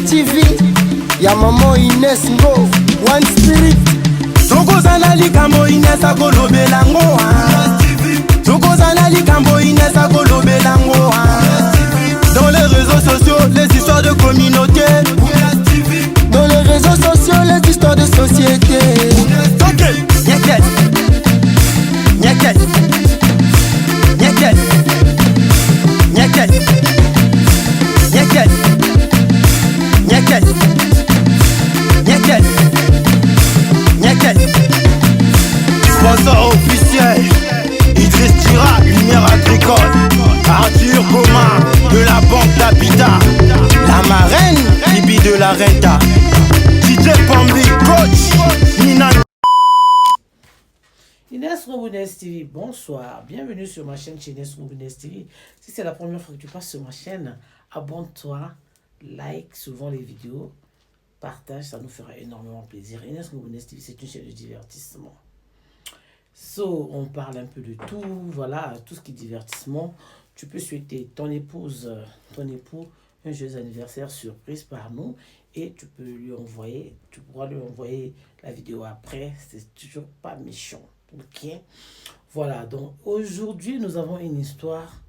TV, ya maman Inès Ngo, One Spirit. Tokozana likambo Inès akolobelango. Tokozana likambo Inès akolobelango. Dans les réseaux sociaux, les histoires de communauté. Dans les réseaux sociaux, les histoires de société. Ok, nyeket, nyeket, nyeket, nyeket, nyeket, nyeket, nyeket, nyeket. Sponsor officiel, Idriss Tira, Lumière Agricole, Arthur Goma de la Banque d'Habitat, la marraine, Bibi de la Renta, DJ Pambi, coach, Nina. Inès Ngo TV, bonsoir, bienvenue sur ma chaîne Inès Ngo TV. Si c'est la première fois que tu passes sur ma chaîne, abonne-toi, like souvent les vidéos, partage, ça nous fera énormément plaisir. Inès Ngo TV, c'est une chaîne de divertissement. On parle un peu de tout, voilà, tout ce qui est divertissement. Tu peux souhaiter ton épouse, ton époux, un joyeux anniversaire surprise par nous et tu peux lui envoyer, tu pourras lui envoyer la vidéo après, c'est toujours pas méchant. Ok, voilà, donc aujourd'hui nous avons une histoire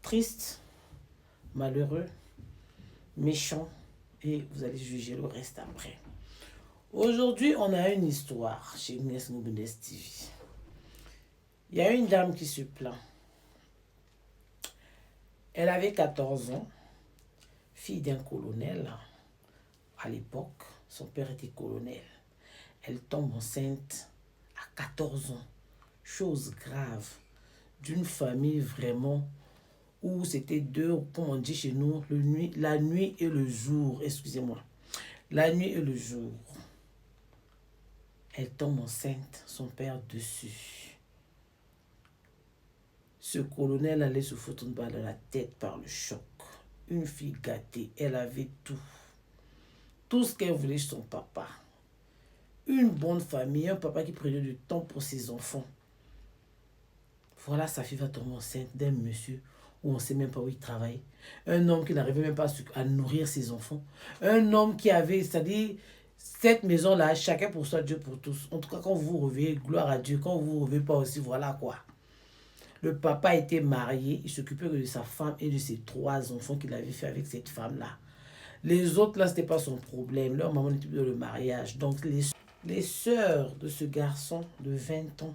triste, malheureux, méchant et vous allez juger le reste après. Aujourd'hui on a une histoire chez Inès Ngo TV. Il y a une dame qui se plaint. Elle avait 14 ans, fille d'un colonel à l'époque, son père était colonel. Elle tombe enceinte à 14 ans, chose grave, d'une famille vraiment où c'était deux, comme on dit chez nous, la nuit et le jour, excusez-moi, la nuit et le jour. Elle tombe enceinte, son père dessus. Ce colonel allait se foutre une balle dans la tête par le choc. Une fille gâtée, elle avait tout. Tout ce qu'elle voulait chez son papa. Une bonne famille, un papa qui prenait du temps pour ses enfants. Voilà, sa fille va tomber enceinte d'un monsieur où on ne sait même pas où il travaille. Un homme qui n'arrivait même pas à nourrir ses enfants. Un homme qui avait, c'est-à-dire, cette maison-là, chacun pour soi, Dieu pour tous. En tout cas, quand vous vous réveillez, gloire à Dieu. Quand vous ne vous réveillez pas aussi, voilà quoi. Le papa était marié, il s'occupait de sa femme et de ses 3 enfants qu'il avait fait avec cette femme-là. Les autres, là, ce n'était pas son problème. Leur maman était dans le mariage. Donc, les sœurs de ce garçon de 20 ans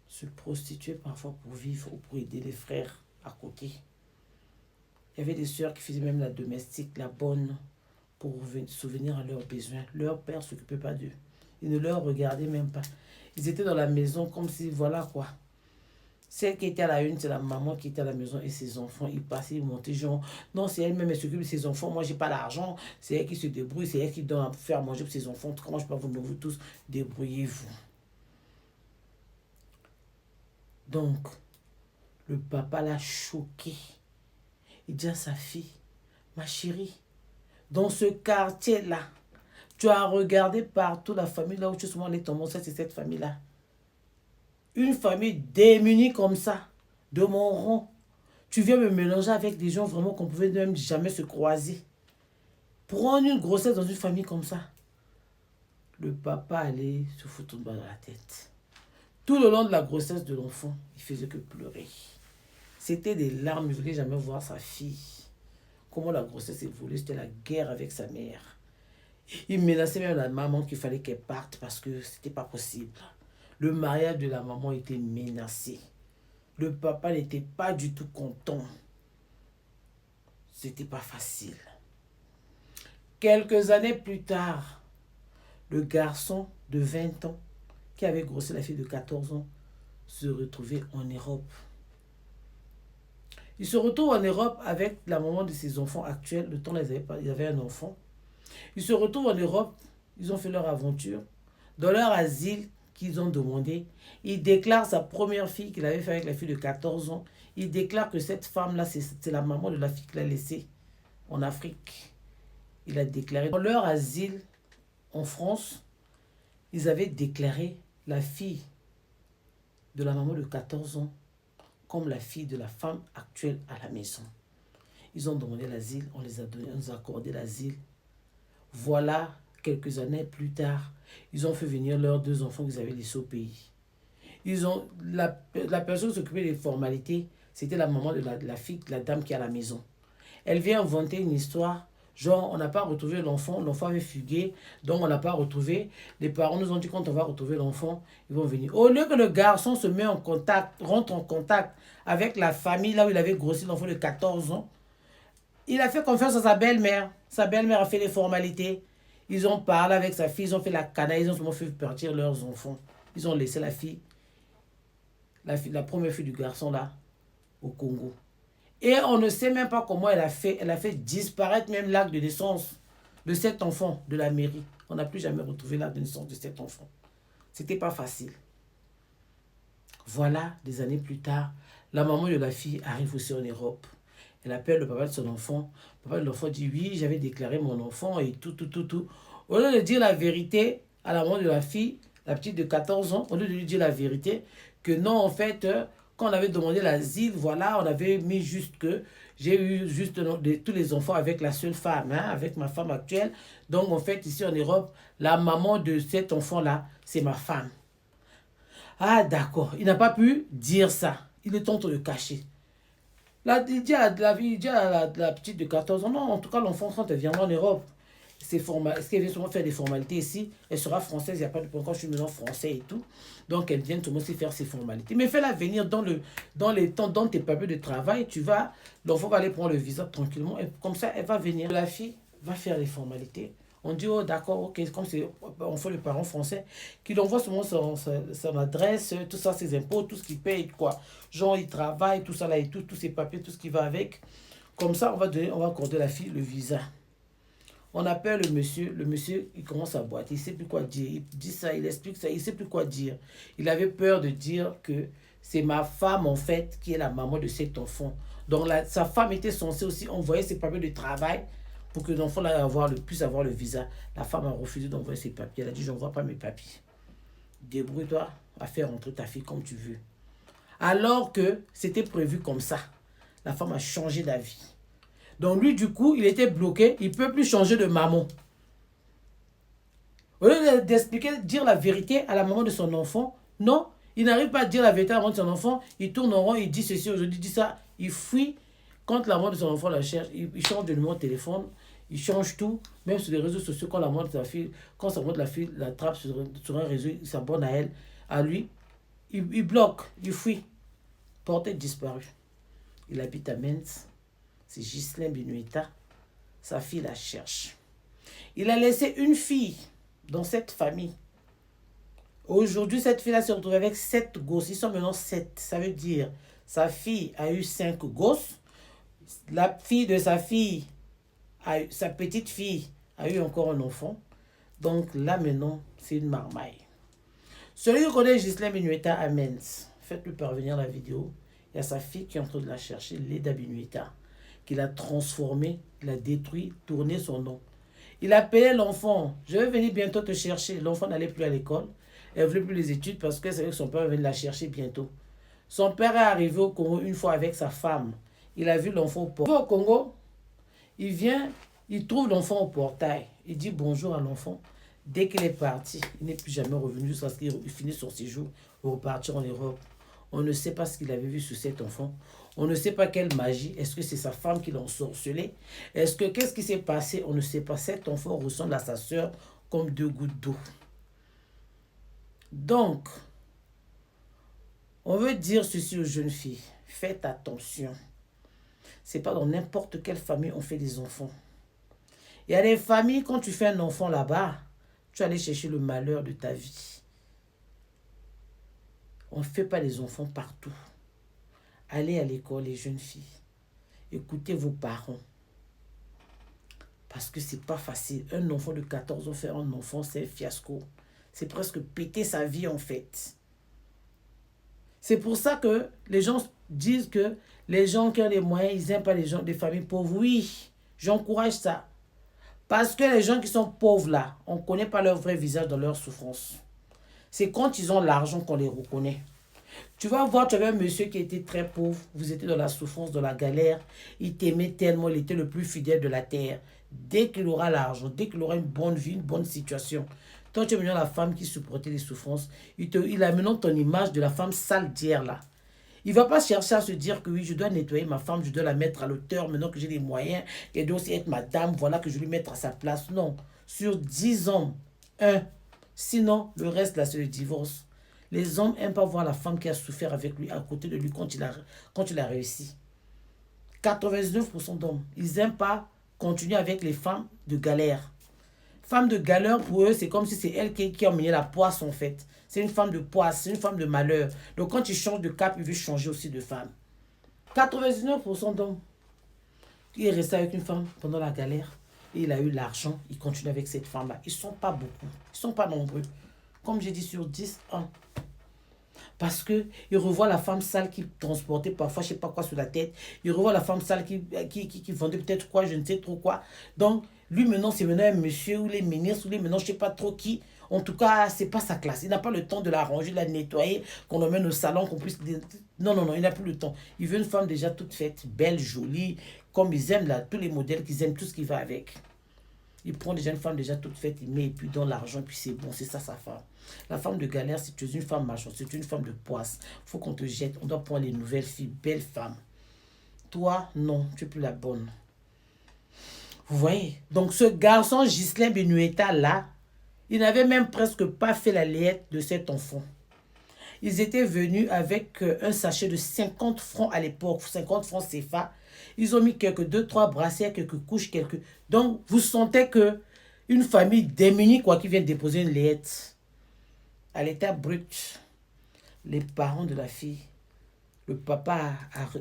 se prostituaient parfois pour vivre ou pour aider les frères à côté. Il y avait des sœurs qui faisaient même la domestique, la bonne, pour souvenir à leurs besoins. Leur père ne s'occupait pas d'eux. Il ne leur regardait même pas. Ils étaient dans la maison comme si, voilà quoi. Celle qui était à la une, c'est la maman qui était à la maison et ses enfants. Ils passaient, ils montaient, genre, non, c'est elle-même, elle s'occupe de ses enfants. Moi, j'ai pas l'argent. C'est elle qui se débrouille, c'est elle qui donne à faire manger pour ses enfants. En tout cas, moi, je peux pas vous tous, débrouillez-vous. Donc, le papa l'a choqué. Il dit à sa fille, ma chérie, dans ce quartier-là, tu as regardé partout la famille là où tu es souvent allé tomber, ça c'est cette famille-là. Une famille démunie comme ça, de mon rang. Tu viens me mélanger avec des gens vraiment qu'on pouvait même jamais se croiser. Prendre une grossesse dans une famille comme ça. Le papa allait se foutre une balle dans la tête. Tout le long de la grossesse de l'enfant, il faisait que pleurer. C'était des larmes, il ne voulait jamais voir sa fille. Comment la grossesse évoluait, c'était la guerre avec sa mère. Il menaçait même la maman qu'il fallait qu'elle parte parce que c'était pas possible. Le mariage de la maman était menacé. Le papa n'était pas du tout content. C'était pas facile. Quelques années plus tard, le garçon de 20 ans qui avait grossi la fille de 14 ans se retrouvait en Europe. Il se retrouve en Europe avec la maman de ses enfants actuels. Le temps, ils avaient un enfant. Ils se retrouvent en Europe. Ils ont fait leur aventure. Dans leur asile qu'ils ont demandé, il déclare sa première fille qu'il avait fait avec la fille de 14 ans. Il déclare que cette femme-là, c'est la maman de la fille qu'il a laissée en Afrique. Il a déclaré. Dans leur asile en France, ils avaient déclaré la fille de la maman de 14 ans comme la fille de la femme actuelle à la maison. Ils ont demandé l'asile, on les a donné, on nous a accordé l'asile. Voilà, quelques années plus tard, ils ont fait venir leurs 2 enfants qu'ils avaient laissés au pays. La personne qui s'occupait des formalités, c'était la maman de la fille, de la dame qui est à la maison. Elle vient inventer une histoire, genre on n'a pas retrouvé l'enfant avait fugué, donc on n'a pas retrouvé. Les parents nous ont dit quand on va retrouver l'enfant, ils vont venir. Au lieu que le garçon se met en contact, rentre en contact avec la famille, là où il avait grossi l'enfant de 14 ans, il a fait confiance à sa belle-mère. Sa belle-mère a fait les formalités. Ils ont parlé avec sa fille, ils ont fait la canaille, ils ont seulement fait partir leurs enfants. Ils ont laissé la première fille du garçon là, au Congo. Et on ne sait même pas comment elle a fait disparaître même l'acte de naissance de cet enfant de la mairie. On n'a plus jamais retrouvé l'acte de naissance de cet enfant. C'était pas facile. Voilà, des années plus tard, la maman de la fille arrive aussi en Europe. Elle appelle le papa de son enfant. Le papa de l'enfant dit oui, j'avais déclaré mon enfant et tout. Au lieu de dire la vérité à la maman de la fille, la petite de 14 ans, au lieu de lui dire la vérité, que non, en fait, quand on avait demandé l'asile, voilà, on avait mis juste que j'ai eu juste tous les enfants avec la seule femme, hein, avec ma femme actuelle. Donc, en fait, ici en Europe, la maman de cet enfant-là, c'est ma femme. Ah, d'accord. Il n'a pas pu dire ça. Il est en train de le cacher. Là, il dit à la petite de 14 ans, non, en tout cas, l'enfant, quand elle viendra en Europe, est-ce qu'elle vient souvent faire des formalités ici? Elle sera française, il n'y a pas de problème. Quand je suis maintenant français et tout. Donc, elle vient tout le monde aussi faire ses formalités. Mais fais-la venir dans tes papiers de travail. L'enfant va aller prendre le visa tranquillement. Et comme ça, elle va venir. La fille va faire les formalités. On dit, oh d'accord, ok, comme on fait le parent français, qu'il envoie seulement son adresse, tout ça, ses impôts, tout ce qu'il paye, quoi. Genre, il travaille, tout ça là et tout, tous ses papiers, tout ce qui va avec. Comme ça, on va accorder à la fille le visa. On appelle le monsieur, il commence à boiter, il ne sait plus quoi dire. Il dit ça, il explique ça, il ne sait plus quoi dire. Il avait peur de dire que c'est ma femme, en fait, qui est la maman de cet enfant. Donc, sa femme était censée aussi envoyer ses papiers de travail pour que l'enfant puisse avoir le visa. La femme a refusé d'envoyer ses papiers. Elle a dit, je n'envoie pas mes papiers. Débrouille-toi à faire rentrer ta fille comme tu veux. Alors que c'était prévu comme ça. La femme a changé d'avis. Donc lui, du coup, il était bloqué. Il ne peut plus changer de maman. Au lieu d'expliquer, dire la vérité à la maman de son enfant, non, il n'arrive pas à dire la vérité à la maman de son enfant. Il tourne en rond, il dit ceci, aujourd'hui, il dit ça. Il fuit. Quand la maman de son enfant la cherche, il change de numéro de téléphone. Il change tout. Même sur les réseaux sociaux, quand sa maman de la fille l'attrape sur un réseau, il s'abonne à elle, à lui. Il bloque, il fuit. Porté disparu. Il habite à Metz. C'est Ghislain Binueta. Sa fille la cherche. Il a laissé une fille dans cette famille. Aujourd'hui, cette fille-là s'est retrouvée avec 7 gosses. Ils sont maintenant 7. Ça veut dire, sa fille a eu 5 gosses. La fille de sa fille, sa petite fille, a eu encore un enfant. Donc là, maintenant, c'est une marmaille. Celui qui connaît Ghislain Binueta à Metz, faites-lui parvenir la vidéo. Il y a sa fille qui est en train de la chercher, Leda Binueta, qu'il a transformé, il a détruit, tourné son nom. Il a payé l'enfant. Je vais venir bientôt te chercher. L'enfant n'allait plus à l'école. Elle ne voulait plus les études parce que c'est vrai que son père va venir la chercher bientôt. Son père est arrivé au Congo une fois avec sa femme. Il a vu l'enfant au portail. Au Congo, il vient, il trouve l'enfant au portail. Il dit bonjour à l'enfant. Dès qu'il est parti, il n'est plus jamais revenu jusqu'à ce qu'il finisse son séjour pour repartir en Europe. On ne sait pas ce qu'il avait vu sur cet enfant. On ne sait pas quelle magie. Est-ce que c'est sa femme qui l'a ensorcelé? Qu'est-ce qui s'est passé? On ne sait pas. Cet enfant ressemble à sa sœur comme 2 gouttes d'eau. Donc, on veut dire ceci aux jeunes filles. Faites attention. Ce n'est pas dans n'importe quelle famille on fait des enfants. Il y a des familles, quand tu fais un enfant là-bas, tu vas aller chercher le malheur de ta vie. On ne fait pas des enfants partout. Allez à l'école, les jeunes filles. Écoutez vos parents. Parce que ce n'est pas facile. Un enfant de 14 ans, faire un enfant, c'est un fiasco. C'est presque péter sa vie, en fait. C'est pour ça que les gens disent que les gens qui ont les moyens, ils n'aiment pas les familles pauvres. Oui, j'encourage ça. Parce que les gens qui sont pauvres, là, on ne connaît pas leur vrai visage dans leur souffrance. C'est quand ils ont l'argent qu'on les reconnaît. Tu vas voir, tu avais un monsieur qui était très pauvre, vous étiez dans la souffrance, dans la galère, il t'aimait tellement, il était le plus fidèle de la terre. Dès qu'il aura l'argent, dès qu'il aura une bonne vie, une bonne situation, toi tu es maintenant la femme qui supportait les souffrances, il a maintenant ton image de la femme sale d'hier là. Il ne va pas chercher à se dire que oui, je dois nettoyer ma femme, je dois la mettre à l'auteur maintenant que j'ai les moyens, qu'elle doit aussi être ma dame, voilà que je vais lui mettre à sa place. Non, sur 10 hommes, un. Sinon, le reste là, c'est le divorce. Les hommes n'aiment pas voir la femme qui a souffert avec lui, à côté de lui quand il a réussi. 99% d'hommes, ils n'aiment pas continuer avec les femmes de galère. Femme de galère, pour eux, c'est comme si c'est elle qui a emmené la poisse en fait. C'est une femme de poisse, c'est une femme de malheur. Donc quand il change de cap, il veut changer aussi de femme. 99% d'hommes, il est resté avec une femme pendant la galère. Et il a eu l'argent, il continue avec cette femme-là. Ils ne sont pas beaucoup, ils ne sont pas nombreux. Comme j'ai dit, sur 10, 1. Parce qu'il revoit la femme sale qui transportait parfois, je ne sais pas quoi, sur la tête. Il revoit la femme sale qui vendait peut-être quoi, je ne sais trop quoi. Donc, lui maintenant, c'est maintenant un monsieur ou les ministres, ou les maintenant, je ne sais pas trop qui. En tout cas, ce n'est pas sa classe. Il n'a pas le temps de la ranger, de la nettoyer, qu'on l'emmène au salon, qu'on puisse... Non, non, non, il n'a plus le temps. Il veut une femme déjà toute faite, belle, jolie, comme ils aiment là, tous les modèles qu'ils aiment, tout ce qui va avec. Il prend déjà une femme déjà toute faite, il met, et puis dans l'argent, puis c'est bon, c'est ça sa femme. La femme de galère, si tu es une femme machin, si tu es une femme de poisse, il faut qu'on te jette, on doit prendre les nouvelles filles, belles femmes. Toi, non, tu n'es plus la bonne. Vous voyez? Donc ce garçon, Ghislain Benueta là, il n'avait même presque pas fait la layette de cet enfant. Ils étaient venus avec un sachet de 50 francs à l'époque, 50 francs CFA. Ils ont mis quelques 2-3 brassières, quelques couches, quelques... Donc, vous sentez que une famille démunie, quoi, qui vient déposer une layette. À l'état brut, les parents de la fille, le papa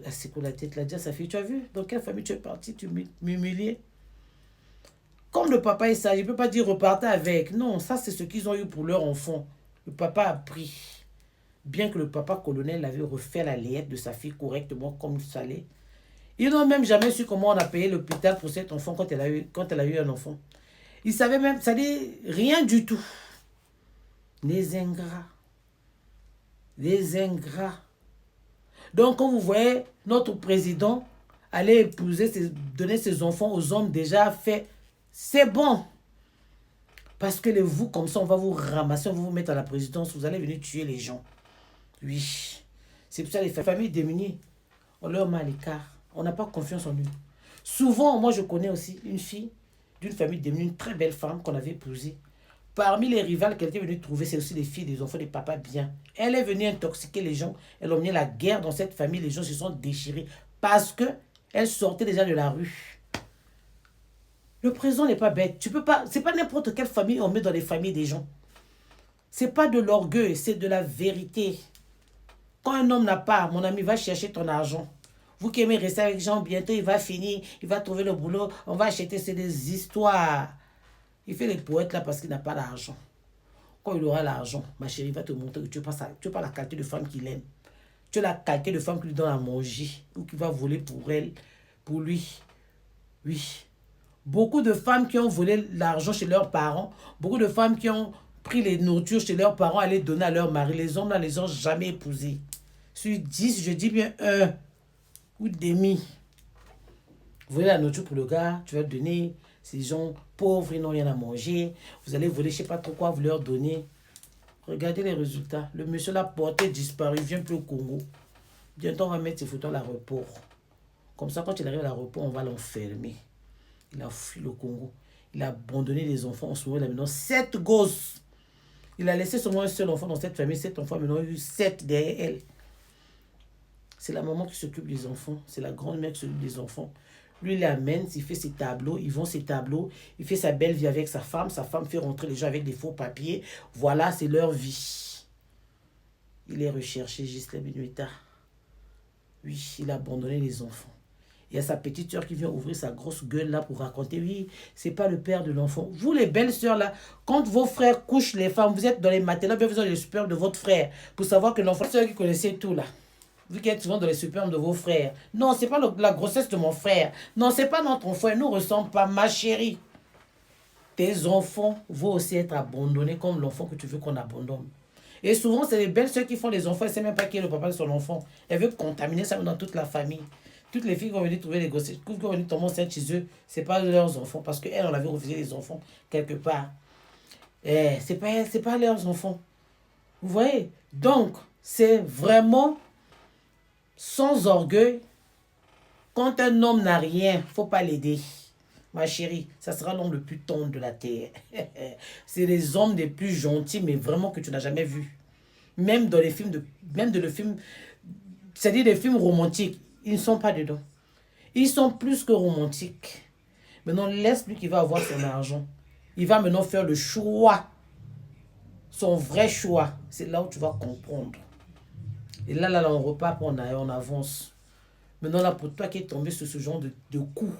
a secoué la tête, il a dit à sa fille, tu as vu dans quelle famille tu es parti, tu m'humilies. Comme le papa est sage, il ne peut pas dire repartez avec. Non, ça c'est ce qu'ils ont eu pour leur enfant. Le papa a pris. Bien que le papa colonel avait refait la layette de sa fille correctement comme il fallait. Ils n'ont même jamais su comment on a payé l'hôpital pour cet enfant quand elle a eu un enfant. Ils savaient même, ça dit rien du tout. Les ingrats. Les ingrats. Donc quand vous voyez notre président aller épouser, donner ses enfants aux hommes déjà faits, c'est bon. Parce que vous, comme ça, on va vous ramasser, on va vous mettre à la présidence, vous allez venir tuer les gens. Oui. C'est pour ça les familles démunies, on leur met à l'écart. On n'a pas confiance en eux. Souvent, moi je connais aussi une fille d'une famille démunie, une très belle femme qu'on avait épousée. Parmi les rivales qu'elle était venue trouver, c'est aussi les filles, des enfants, des papas bien. Elle est venue intoxiquer les gens. Elle a emmené la guerre dans cette famille. Les gens se sont déchirés parce qu'elle sortait déjà de la rue. Le président n'est pas bête. Tu peux pas. C'est pas n'importe quelle famille on met dans les familles des gens. C'est pas de l'orgueil, c'est de la vérité. Quand un homme n'a pas, mon ami, va chercher ton argent. Vous qui aimez rester avec les gens, bientôt il va finir, il va trouver le boulot, on va acheter, c'est des histoires. Il fait les poètes là parce qu'il n'a pas d'argent. Quand il aura l'argent, ma chérie, il va te montrer que tu n'es pas la qualité de femme qu'il aime. Tu es la qualité de femme qui lui donne à manger ou qui va voler pour elle, pour lui. Oui. Beaucoup de femmes qui ont volé l'argent chez leurs parents, beaucoup de femmes qui ont pris les nourritures chez leurs parents à les donner à leur mari. Les hommes là, les ont jamais épousés. Sur 10, je dis bien 1 ou demi. Vous voulez la nourriture pour le gars, tu vas donner. Ces gens pauvres, ils n'ont rien à manger. Vous allez voler, je ne sais pas trop quoi, vous leur donnez. Regardez les résultats. Le monsieur l'a porté, disparu, il ne vient plus au Congo. Bientôt, on va mettre ses photos à l'aéroport. Comme ça, quand il arrive à l'aéroport, on va l'enfermer. Il a fui le Congo. Il a abandonné les enfants. En ce moment, il a maintenant 7 gosses. Il a laissé seulement un seul enfant dans cette famille. Cet enfant, maintenant, il a eu 7 derrière elle. C'est la maman qui s'occupe des enfants. C'est la grand-mère qui s'occupe des enfants. Lui, il l'amène, il fait ses tableaux, ils vont ses tableaux, il fait sa belle vie avec sa femme fait rentrer les gens avec des faux papiers. Voilà, c'est leur vie. Il est recherché, Ghislain Benueta. Oui, il a abandonné les enfants. Il y a sa petite sœur qui vient ouvrir sa grosse gueule là pour raconter, oui, c'est pas le père de l'enfant. Vous, les belles sœurs là, quand vos frères couchent les femmes, vous êtes dans les maternelles, vous avez le sperme de votre frère pour savoir que l'enfant, c'est eux qui connaissaient tout là. Vous qui êtes souvent dans les spermes de vos frères. Non, c'est pas la grossesse de mon frère. Non, c'est pas notre frère. Nous ne ressemblons pas, ma chérie. Tes enfants vont aussi être abandonnés comme l'enfant que tu veux qu'on abandonne. Et souvent, c'est les belles-sœurs qui font les enfants. Elle ne sait même pas qui est le papa de son enfant. Elle veut contaminer ça dans toute la famille. Toutes les filles qui vont venir trouver les grossesses, qui vont venir tomber enceintes chez eux, ce n'est pas leurs enfants. Parce qu'elles, on avait refusé les enfants quelque part. Ce n'est pas leurs enfants. Vous voyez? Donc, c'est vraiment sans orgueil. Quand un homme n'a rien, il ne faut pas l'aider. Ma chérie, ça sera l'homme le plus tendre de la terre. C'est les hommes les plus gentils, mais vraiment que tu n'as jamais vus. Même dans les films, c'est-à-dire les films romantiques, ils ne sont pas dedans. Ils sont plus que romantiques. Maintenant, laisse-lui qui va avoir son argent. Il va maintenant faire le choix. Son vrai choix. C'est là où tu vas comprendre. Et là, on repart, on avance. Maintenant, là, pour toi qui es tombé sur ce genre de coup,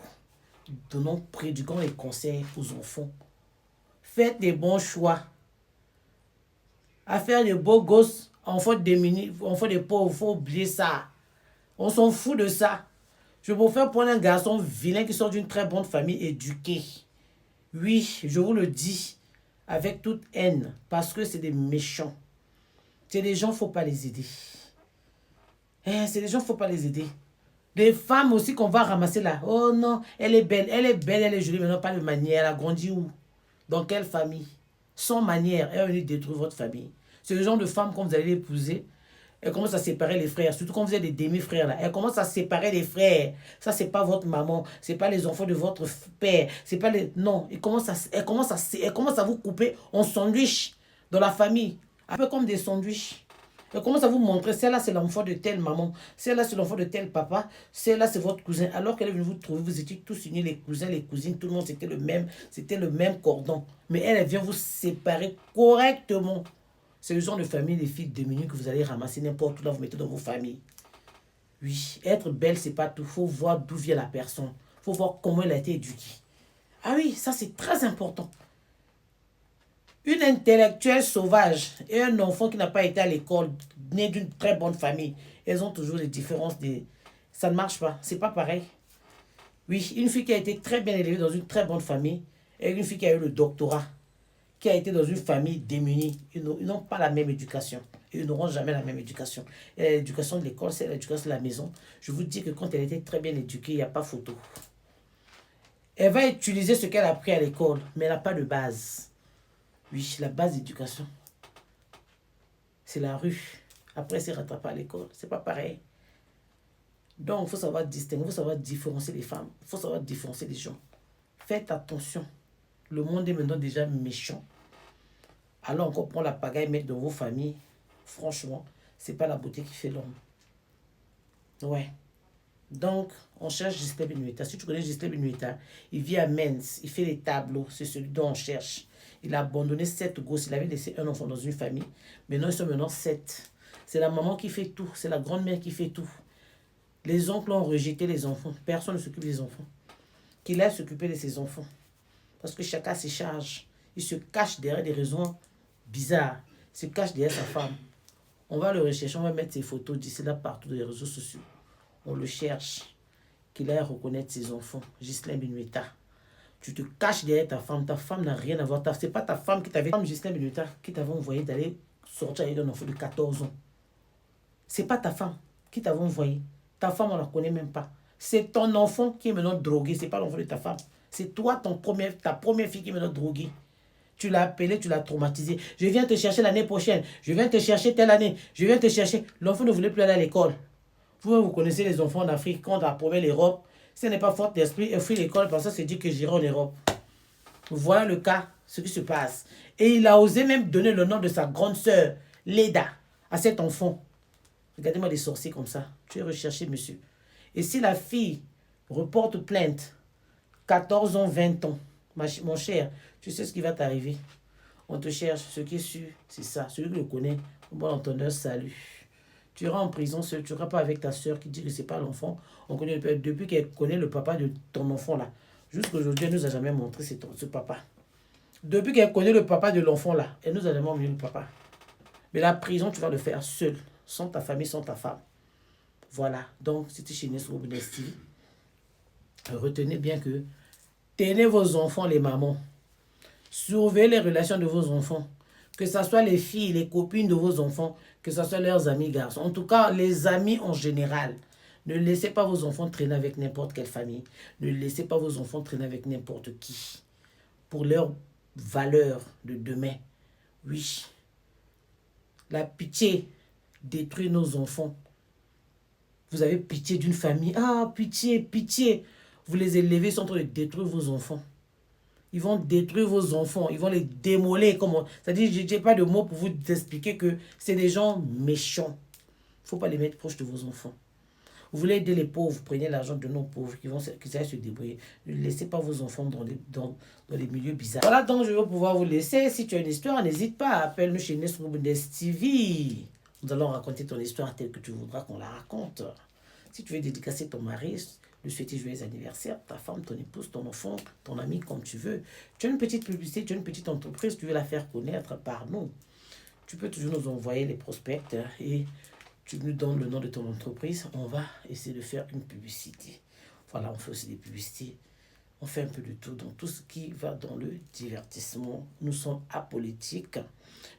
prédiguons les conseils aux enfants. Faites des bons choix. À faire des beaux gosses, enfants démunis, enfants des pauvres, il faut oublier ça. On s'en fout de ça. Je préfère prendre un garçon vilain qui sort d'une très bonne famille éduquée. Oui, je vous le dis, avec toute haine, parce que c'est des méchants. C'est des gens, il ne faut pas les aider. C'est des gens, il ne faut pas les aider. Des femmes aussi qu'on va ramasser là. Oh non, elle est belle, elle est jolie, mais non pas de manière. Elle a grandi où? Dans quelle famille? Sans manière, elle va venir détruire votre famille. C'est le genre de femme quand vous allez l'épouser, elle commence à séparer les frères. Surtout quand vous êtes des demi-frères là. Elle commence à séparer les frères. Ça, c'est pas votre maman. C'est pas les enfants de votre père. C'est pas les... Non, elle commence à vous couper en sandwich dans la famille. Un peu comme des sandwichs. Elle commence à vous montrer, celle-là c'est l'enfant de telle maman, celle-là c'est l'enfant de tel papa, celle-là c'est votre cousin. Alors qu'elle est venue vous trouver, vous étiez tous unis, les cousins, les cousines, tout le monde c'était le même cordon. Mais elle vient vous séparer correctement. C'est le genre de famille, les filles démunies que vous allez ramasser n'importe où là, vous mettez dans vos familles. Oui, être belle c'est pas tout, il faut voir d'où vient la personne, il faut voir comment elle a été éduquée. Ah oui, ça c'est très important. Une intellectuelle sauvage et un enfant qui n'a pas été à l'école, né d'une très bonne famille, elles ont toujours des différences. Ça ne marche pas, c'est pas pareil. Oui, une fille qui a été très bien élevée dans une très bonne famille et une fille qui a eu le doctorat, qui a été dans une famille démunie, ils n'ont pas la même éducation. Ils n'auront jamais la même éducation. Et l'éducation de l'école, c'est l'éducation de la maison. Je vous dis que quand elle était très bien éduquée, il n'y a pas photo. Elle va utiliser ce qu'elle a appris à l'école, mais elle n'a pas de base. Oui, la base d'éducation, c'est la rue. Après, c'est rattrapé à l'école. C'est pas pareil. Donc, il faut savoir distinguer, il faut savoir différencier les femmes. Il faut savoir différencier les gens. Faites attention. Le monde est maintenant déjà méchant. Alors, on comprend la pagaille mettre dans vos familles. Franchement, c'est pas la beauté qui fait l'homme. Ouais. Donc, on cherche Gisèle Binueta. Si tu connais Gisèle Binueta, il vit à Mens. Il fait les tableaux. C'est celui dont on cherche. Il a abandonné 7 gosses. Il avait laissé un enfant dans une famille. Maintenant, ils sont maintenant 7. C'est la maman qui fait tout. C'est la grand-mère qui fait tout. Les oncles ont rejeté les enfants. Personne ne s'occupe des enfants. Qu'il aille s'occuper de ses enfants. Parce que chacun se charge. Il se cache derrière des raisons bizarres. Il se cache derrière sa femme. On va le rechercher. On va mettre ses photos d'ici là partout dans les réseaux sociaux. On le cherche. Qu'il aille reconnaître ses enfants. Gisèle Binueta. Tu te caches derrière ta femme. Ta femme n'a rien à voir. Ce n'est pas ta femme qui t'avait... Gisèle Binueta qui t'avait envoyé d'aller sortir avec un enfant de 14 ans. Ce n'est pas ta femme qui t'avait envoyé. Ta femme, on ne la connaît même pas. C'est ton enfant qui est maintenant drogué. Ce n'est pas l'enfant de ta femme. C'est toi, ta première fille qui est maintenant droguée. Tu l'as appelé, tu l'as traumatisé. Je viens te chercher l'année prochaine. Je viens te chercher telle année. Je viens te chercher. L'enfant ne voulait plus aller à l'école. Vous connaissez les enfants en Afrique. Quand on a promis l'Europe, si elle n'est pas forte d'esprit, elle fuit l'école parce que c'est dit que j'irai en Europe. Voilà le cas, ce qui se passe. Et il a osé même donner le nom de sa grande sœur, Leda, à cet enfant. Regardez-moi des sorciers comme ça. Tu es recherché, monsieur. Et si la fille reporte plainte, 14 ans, 20 ans, mon cher, tu sais ce qui va t'arriver. On te cherche. Ce qui est sûr, c'est ça. Celui qui le connaît, bon entendeur, salut. Tu iras en prison seul. Tu ne iras pas avec ta soeur qui dit que ce n'est pas l'enfant. On connaît le père. Depuis qu'elle connaît le papa de ton enfant là, jusqu'aujourd'hui, elle ne nous a jamais montré ce papa. Depuis qu'elle connaît le papa de l'enfant là, elle nous a jamais montré le papa. Mais la prison, tu vas le faire seul. Sans ta famille, sans ta femme. Voilà. Donc, c'était chez Nesro Bonesti. Retenez bien que tenez vos enfants, les mamans. Surveillez les relations de vos enfants. Que ce soit les filles, les copines de vos enfants, que ce soit leurs amis garçons. En tout cas, les amis en général. Ne laissez pas vos enfants traîner avec n'importe quelle famille. Ne laissez pas vos enfants traîner avec n'importe qui. Pour leur valeur de demain. Oui. La pitié détruit nos enfants. Vous avez pitié d'une famille. Ah, pitié, pitié. Vous les élevez, ils sont en train de détruire vos enfants. Ils vont détruire vos enfants. Ils vont les démolir. C'est-à-dire, je n'ai pas de mots pour vous expliquer que c'est des gens méchants. Il ne faut pas les mettre proches de vos enfants. Vous voulez aider les pauvres, prenez l'argent de nos pauvres qui savent se débrouiller. Ne laissez pas vos enfants dans les milieux bizarres. Voilà, donc je vais pouvoir vous laisser. Si tu as une histoire, n'hésite pas, appelle-nous chez Nesro Bundes TV. Nous allons raconter ton histoire telle que tu voudras qu'on la raconte. Si tu veux dédicacer ton mari, lui souhaiter joyeux anniversaire, ta femme, ton épouse, ton enfant, ton ami, comme tu veux. Tu as une petite publicité, tu as une petite entreprise, tu veux la faire connaître par nous. Tu peux toujours nous envoyer les prospects et tu nous donnes le nom de ton entreprise. On va essayer de faire une publicité. Voilà, on fait aussi des publicités. On fait un peu de tout, dans tout ce qui va dans le divertissement. Nous sommes apolitiques,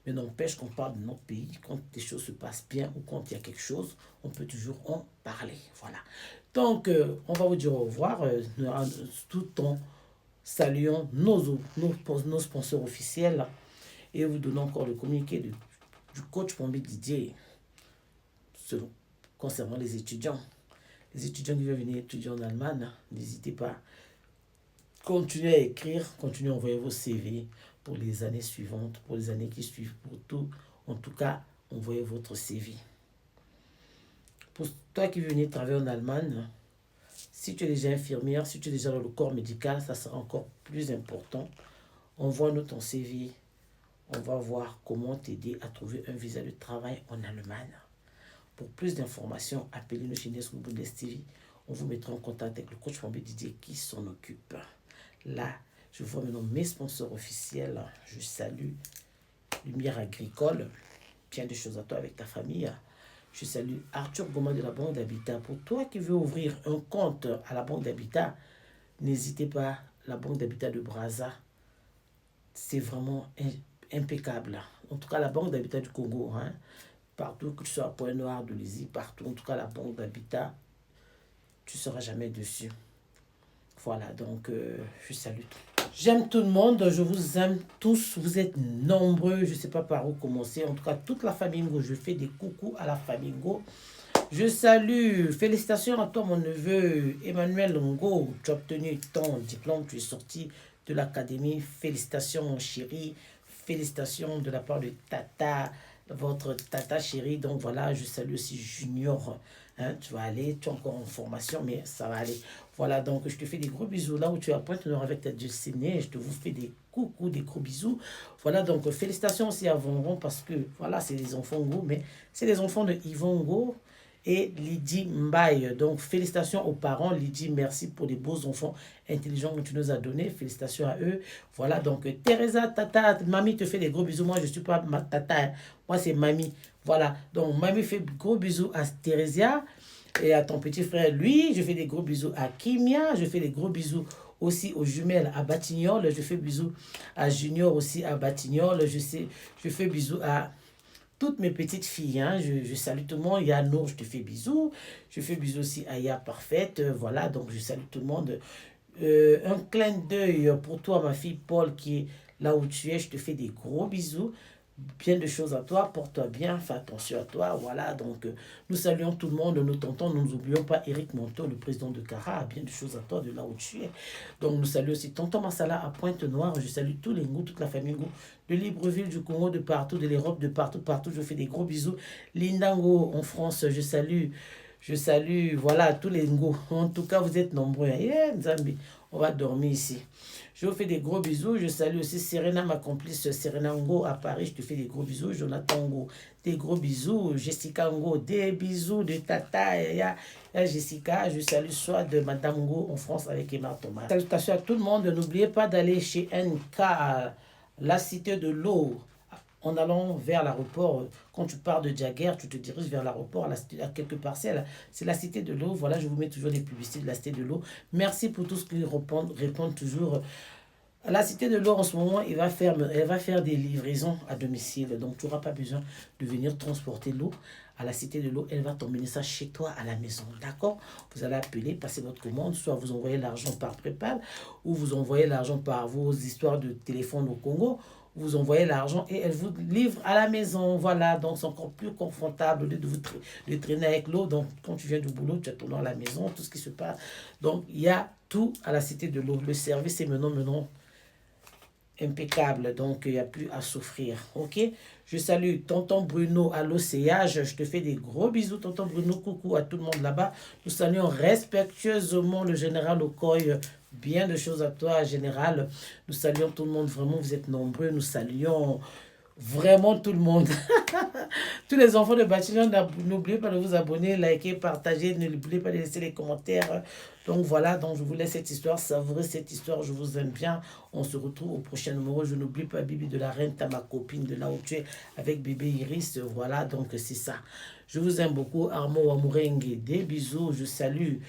mais n'empêche qu'on parle de notre pays. Quand des choses se passent bien ou quand il y a quelque chose, on peut toujours en parler. Voilà. Donc, on va vous dire au revoir, tout en saluant nos sponsors officiels et vous donnant encore le communiqué du coach Pombi Didier concernant les étudiants. Les étudiants qui veulent venir étudier en Allemagne, n'hésitez pas. Continuez à écrire, continuez à envoyer vos CV pour les années suivantes, pour les années qui suivent, pour tout. En tout cas, envoyez votre CV. Pour toi qui veux venir travailler en Allemagne, si tu es déjà infirmière, si tu es déjà dans le corps médical, ça sera encore plus important. Envoie-nous ton CV. On va voir comment t'aider à trouver un visa de travail en Allemagne. Pour plus d'informations, appelez-nous chez Nesro Bundes TV. On vous mettra en contact avec le coach Pombi Didier qui s'en occupe. Là, je vois maintenant mes sponsors officiels. Je salue Lumière Agricole. Bien des choses à toi avec ta famille. Je salue Arthur Goma de la Banque d'Habitat. Pour toi qui veux ouvrir un compte à la Banque d'Habitat, n'hésitez pas. La Banque d'Habitat de Brazza, c'est vraiment impeccable. En tout cas, la Banque d'Habitat du Congo, hein, partout, que tu sois à Pointe-Noire, de Lizy, partout, en tout cas, la Banque d'Habitat, tu ne seras jamais dessus. Voilà, donc, je salue tout. J'aime tout le monde, je vous aime tous, vous êtes nombreux, je ne sais pas par où commencer. En tout cas, toute la famille Ngo, je fais des coucous à la famille Ngo. Je salue, félicitations à toi mon neveu Emmanuel Ngo, tu as obtenu ton diplôme, tu es sorti de l'académie. Félicitations mon chéri, félicitations de la part de Tata, votre Tata chérie. Donc voilà, je salue aussi Junior. Hein, tu vas aller, tu es encore en formation, mais ça va aller. Voilà, donc je te fais des gros bisous là où tu es à Pointe-Noire avec ta Dulcinée. Je te vous fais des coucou, des gros bisous. Voilà, donc félicitations aussi à Vonron parce que voilà, c'est des enfants Ngo, mais c'est des enfants de Yvon Ngo et Lydie Mbaye. Donc félicitations aux parents. Lydie, merci pour les beaux enfants intelligents que tu nous as donnés. Félicitations à eux. Voilà, donc Teresa, Tata, Mamie te fait des gros bisous. Moi, je ne suis pas ma Tata, hein. Moi, c'est Mamie. Voilà, donc Mamie fait gros bisous à Theresia et à ton petit frère. Lui, je fais des gros bisous à Kimia. Je fais des gros bisous aussi aux jumelles à Batignolles. Je fais bisous à Junior aussi à Batignolles. Je fais bisous à toutes mes petites filles. Hein. Je salue tout le monde. Ya Nour, je te fais bisous. Je fais bisous aussi à Ya Parfaite. Voilà, donc je salue tout le monde. Un clin d'œil pour toi, ma fille Paul, qui est là où tu es. Je te fais des gros bisous. Bien de choses à toi, porte-toi bien, fais attention à toi, voilà, donc nous saluons tout le monde, nous tontons, nous n'oublions pas Eric Monteau, le président de Cara, bien de choses à toi de là où tu es. Donc nous saluons aussi tonton Massala à Pointe-Noire, je salue tous les Ngou, toute la famille Ngou, de Libreville, du Congo, de partout, de l'Europe, de partout, partout, je fais des gros bisous. Lindango en France, je salue, voilà, tous les Ngou, en tout cas vous êtes nombreux, yeah, Nzambi, on va dormir ici. Je vous fais des gros bisous. Je salue aussi Serena, ma complice Serena Ngo à Paris. Je te fais des gros bisous. Jonathan Ngo, des gros bisous. Jessica Ngo, des bisous de Tata. Jessica, je salue soit de Madame Ngo en France avec Emma Thomas. Salutations à tout le monde. N'oubliez pas d'aller chez NK, la cité de l'eau. En allant vers l'aéroport, quand tu pars de Jaguar, tu te diriges vers l'aéroport, à quelques parcelles. C'est la cité de l'eau. Voilà, je vous mets toujours les publicités de la cité de l'eau. Merci pour tout ce qui répondent toujours À la Cité de l'Eau, en ce moment, elle va faire des livraisons à domicile. Donc, tu n'auras pas besoin de venir transporter l'eau. À la Cité de l'Eau, elle va t'emmener ça chez toi à la maison. D'accord? Vous allez appeler, passer votre commande, soit vous envoyez l'argent par PayPal ou vous envoyez l'argent par vos histoires de téléphone au Congo. Vous envoyez l'argent et elle vous livre à la maison. Voilà, donc c'est encore plus confortable de traîner avec l'eau. Donc, quand tu viens du boulot, tu as ton eau à la maison, tout ce qui se passe. Donc, il y a tout à la Cité de l'Eau. Le service est maintenant impeccable, donc il n'y a plus à souffrir. Ok, je salue tonton Bruno à l'océage, je te fais des gros bisous tonton Bruno, coucou à tout le monde là-bas. Nous saluons respectueusement le général Okoye, bien de choses à toi général. Nous saluons tout le monde, vraiment vous êtes nombreux, nous saluons vraiment tout le monde. Tous les enfants de Bâtiment, n'oubliez pas de vous abonner, liker, partager, n'oubliez pas de laisser les commentaires. Donc voilà, donc je vous laisse cette histoire, savourez cette histoire, je vous aime bien. On se retrouve au prochain numéro. Je n'oublie pas Bibi de la Reine, ma copine de là où tu es avec bébé Iris. Voilà, donc c'est ça. Je vous aime beaucoup. Armo Wamurengue, des bisous, je salue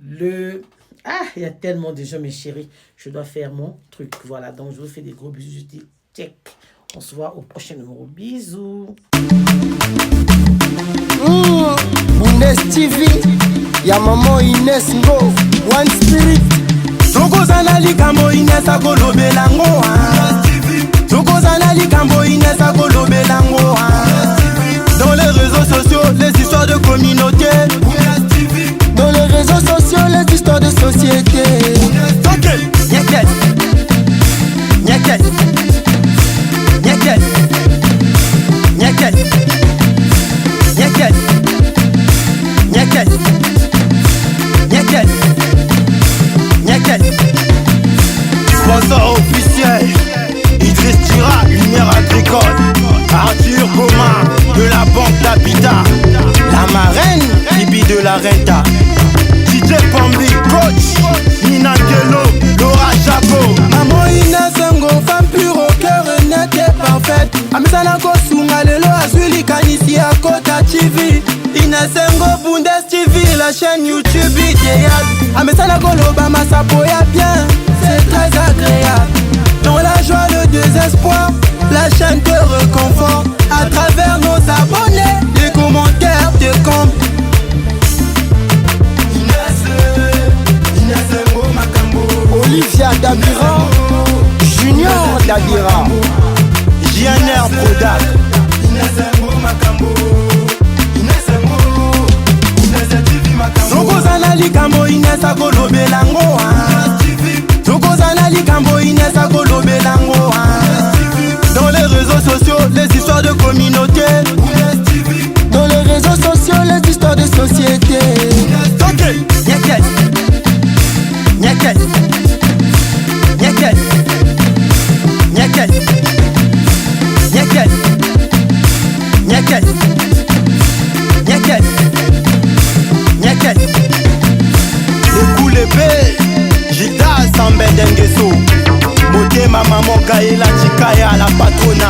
le... Ah, il y a tellement de gens, mes chéris. Je dois faire mon truc. Voilà, donc je vous fais des gros bisous. Je dis check. On se voit au prochain numéro. Bisous. Inès TV, ya maman Inès Ngo, One Spirit. Tokozana likambo Inès akolobelango. Tokozana likambo Inès akolobelango. Dans les réseaux sociaux, les histoires de communauté. Dans les réseaux sociaux, les histoires de société. Ok, nyeket, nyeket, nyeket, nyeket, nyeket, nyeket, nyeket, nyeket. Sponsor officiel, Idriss Tira, lumière agricole. Arthur Goma, de la banque d'Habitat. La marraine, Bibi de la Renta. DJ Pambi, coach. Nina Kelo, Laura Chapeau. Maman Inès Ngo, femme pure au cœur nette et parfaite. Amisana Kosunga lelo azuli kanisi à Kota TV. Inès Ngo, Bundes TV, la chaîne YouTube idéale. Amisana Koloba Masapo ya bien, c'est très agréable. Dans la joie, le désespoir, la chaîne te réconforte. À travers nos abonnés, les commentaires te comblent. Olivia Dabira, Junior Dabira, JNR Prodac. Tokozana likambo Inès akolobelango. Tokozana likambo Inès akolobelango. Dans les réseaux sociaux, les histoires de communauté. dans les réseaux sociaux, les histoires de société. Ok, nyeket, nyeket, nyeket, nyeket, nyeket, nyeket, nyeket, nyeket. Le coup l'épée, Gilda Sambendengeso. Motema maman Gaëla Chikaya la patrona.